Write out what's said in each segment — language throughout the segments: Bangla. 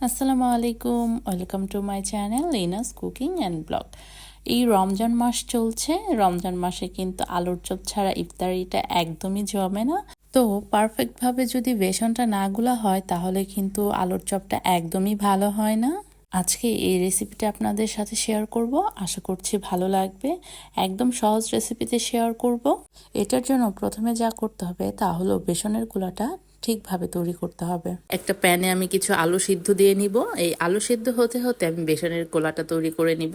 আসসালামু আলাইকুম, welcome to my channel Lina's cooking and blog. এই রমজান মাস চলছে। রমজান মাসে কিন্তু আলুর চপ ছাড়া ইফতারিটা একদমই জমে না। তো পারফেক্টভাবে যদি বেসনটা না গুলা হয় তাহলে কিন্তু আলুর চপটা একদমই ভালো হয় না। আজকে এই রেসিপিটা আপনাদের সাথে শেয়ার করব, আশা করছি ভালো লাগবে। একদম সহজ রেসিপিতে শেয়ার করব। এটার জন্য প্রথমে যা করতে হবে তা হলো বেসনের গুলাটা ঠিকভাবে তৈরি করতে হবে। একটা প্যানে আমি কিছু আলু সিদ্ধ দিয়ে নিব। এই আলু সিদ্ধ হতে হতে আমি বেসনের গোলাটা তৈরি করে নিব,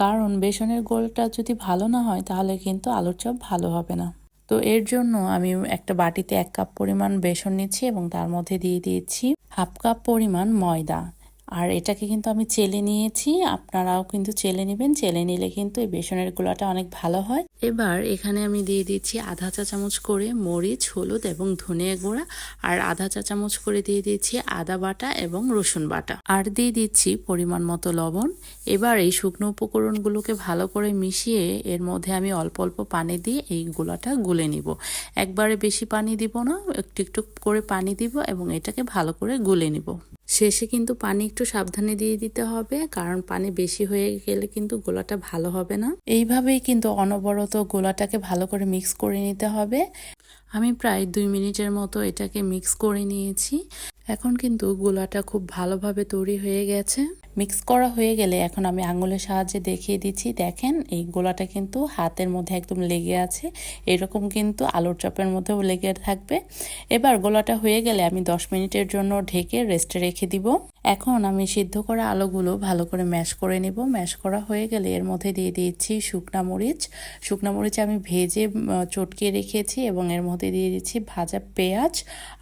কারণ বেসনের গোলটা যদি ভালো না হয় তাহলে কিন্তু আলুর চপ ভালো হবে না। তো এর জন্য আমি একটা বাটিতে 1 কাপ পরিমাণ বেসন নিচ্ছি এবং তার মধ্যে দিয়ে দিয়েছি হাফ কাপ পরিমাণ ময়দা। আর এটাকে কিন্তু আমি চেলে নিয়েছি, আপনারাও কিন্তু চেলে নেবেন। চেলে নিলে কিন্তু এই বেসনের গুঁড়াটা অনেক ভালো হয়। এবার এখানে আমি দিয়ে দিচ্ছি আধা চা চামচ করে মরিচ, হলুদ এবং ধনিয়া গুঁড়া, আর আধা চা চামচ করে দিয়ে দিচ্ছি আদা বাটা এবং রসুন বাটা, আর দিয়ে দিচ্ছি পরিমাণ মতো লবণ। এবার এই শুকনো উপকরণগুলোকে ভালো করে মিশিয়ে এর মধ্যে আমি অল্প অল্প পানি দিয়ে এই গুলাটা গুলে নিব। একবারে বেশি পানি দিব না, একটু একটু করে পানি দিব এবং এটাকে ভালো করে গুলে নিব। শেষে কিন্তু পানি একটু সাবধানে দিয়ে দিতে হবে, কারণ পানি বেশি হয়ে গেলে কিন্তু গোলাটা ভালো হবে না। এইভাবেই কিন্তু অনবরত গোলাটাকে ভালো করে মিক্স করে নিতে হবে। আমি প্রায় 2 মিনিটের মতো এটাকে মিক্স করে নিয়েছি। এখন কিন্তু গোলাটা খুব ভালোভাবে তৈরি হয়ে গেছে। মিক্স করা হয়ে গেলে এখন আমি আঙুলের সাহায্যে দেখিয়ে দিচ্ছি। দেখেন এই গোলাটা কিন্তু হাতের মধ্যে একদম লেগে আছে। এরকম কিন্তু আলুর চপের মধ্যেও লেগে থাকবে। এবার গোলাটা হয়ে গেলে আমি 10 মিনিটের জন্য ঢেকে রেস্টে রেখে দিব। এখন আমি সিদ্ধ করা আলুগুলো ভালো করে ম্যাশ করে নিব। ম্যাশ করা হয়ে গেলে এর মধ্যে দিয়ে দিচ্ছি শুকনা মরিচ। শুকনা মরিচ আমি ভেজে চটকিয়ে রেখেছি এবং এর মধ্যে দিয়ে দিচ্ছি ভাজা পেঁয়াজ,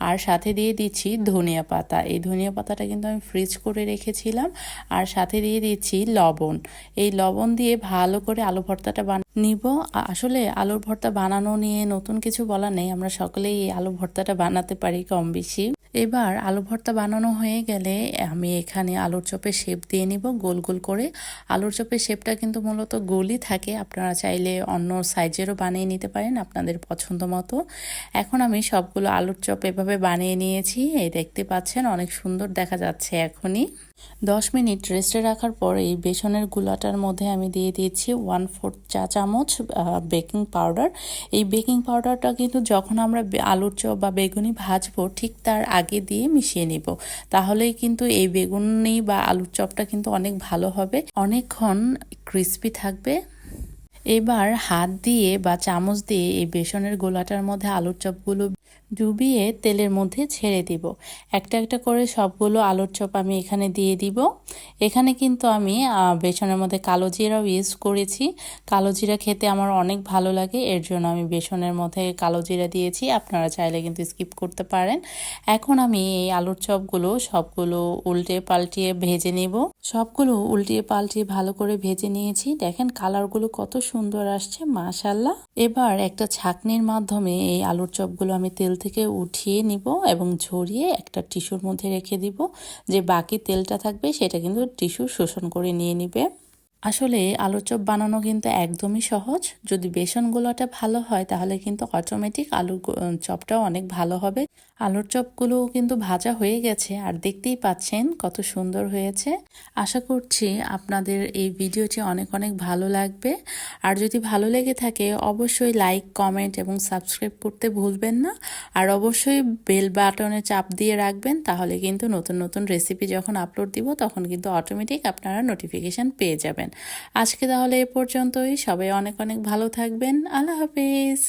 আর সাথে দিয়ে দিচ্ছি ধনিয়া পাতা। এই ধনিয়া পাতাটা কিন্তু আমি ফ্রিজ করে রেখেছিলাম। আর সাথে দিয়ে দিচ্ছি লবণ। এই লবণ দিয়ে ভালো করে আলু ভর্তাটা নিব। আসলে আলুর ভর্তা বানানো নিয়ে নতুন কিছু বলা নেই, আমরা সকলেই এই আলু ভর্তাটা বানাতে পারি কম বেশি। এবার আলু ভর্তা বানানো হয়ে গেলে আমি এখানে আলুর চপের শেপ দিয়ে নিব গোল গোল করে। আলুর চপের শেপটা কিন্তু মূলত গোলই থাকে, আপনারা চাইলে অন্য সাইজেরও বানিয়ে নিতে পারেন আপনাদের পছন্দ মতো। এখন আমি সবগুলো আলুর চপ এভাবে বানিয়ে নিয়েছি, এই দেখতে পাচ্ছেন অনেক সুন্দর দেখা যাচ্ছে। এখনই 10 মিনিট রেস্টে রাখার পর এই বেসনের গুলাটার মধ্যে আমি দিয়ে দিয়েছি 1/4 চা চামচ বেকিং পাউডার। এই বেকিং পাউডারটা কিন্তু যখন আমরা আলুর চপ বা বেগুনি ভাজবো ঠিক তার আগে দিয়ে মিশিয়ে নিব, তাহলেই কিন্তু এই বেগুনি বা আলুর চপটা কিন্তু অনেক ভালো হবে, অনেকক্ষণ ক্রিস্পি থাকবে। এবার হাত দিয়ে বা চামচ দিয়ে এই বেসনের গোলাটার মধ্যে আলুর চপগুলো ডুবিয়ে তেলের মধ্যে ছেড়ে দিব। একটা একটা করে সবগুলো আলুর চপ আমি এখানে দিয়ে দিব। এখানে কিন্তু আমি বেসনের মধ্যে কালো জিরাও ইউজ করেছি। কালো জিরা খেতে আমার অনেক ভালো লাগে, এর জন্য আমি বেসনের মধ্যে কালো জিরা দিয়েছি। আপনারা চাইলে কিন্তু স্কিপ করতে পারেন। এখন আমি এই আলুর চপগুলো সবগুলো উল্টে পাল্টিয়ে ভেজে নেব। সবগুলো উল্টিয়ে পাল্টিয়ে ভালো করে ভেজে নিয়েছি। দেখেন কালারগুলো কত সুন্দর আসছে, মাশাআল্লাহ। এবার একটা ছাঁকনির মাধ্যমে এই আলুর চপগুলো আমি তেল থেকে উঠিয়ে নিব এবং ঝরিয়ে একটা টিস্যুর মধ্যে রেখে দিব। যে বাকি তেলটা থাকবে সেটা কিন্তু টিস্যু শোষণ করে নিয়ে নিবে। আসলে আলুর চপ বানানো কিন্তু একদমই সহজ। যদি বেসন গোলাটা ভালো হয় তাহলে কিন্তু অটোমেটিক আলুর চপটাও অনেক ভালো হবে। আলুর চপগুলো কিন্তু ভাজা হয়ে গেছে আর দেখতেই পাচ্ছেন কত সুন্দর হয়েছে। আশা করছি আপনাদের এই ভিডিওটি অনেক অনেক ভালো লাগবে। আর যদি ভালো লেগে থাকে অবশ্যই লাইক, কমেন্ট এবং সাবস্ক্রাইব করতে ভুলবেন না। আর অবশ্যই বেল বাটনে চাপ দিয়ে রাখবেন, তাহলে কিন্তু নতুন নতুন রেসিপি যখন আপলোড দিব তখন কিন্তু অটোমেটিক আপনারা নোটিফিকেশান পেয়ে যাবেন। আজকে তাহলে এ পর্যন্তই। সবাই অনেক অনেক ভালো থাকবেন। আল্লাহ হাফিজ।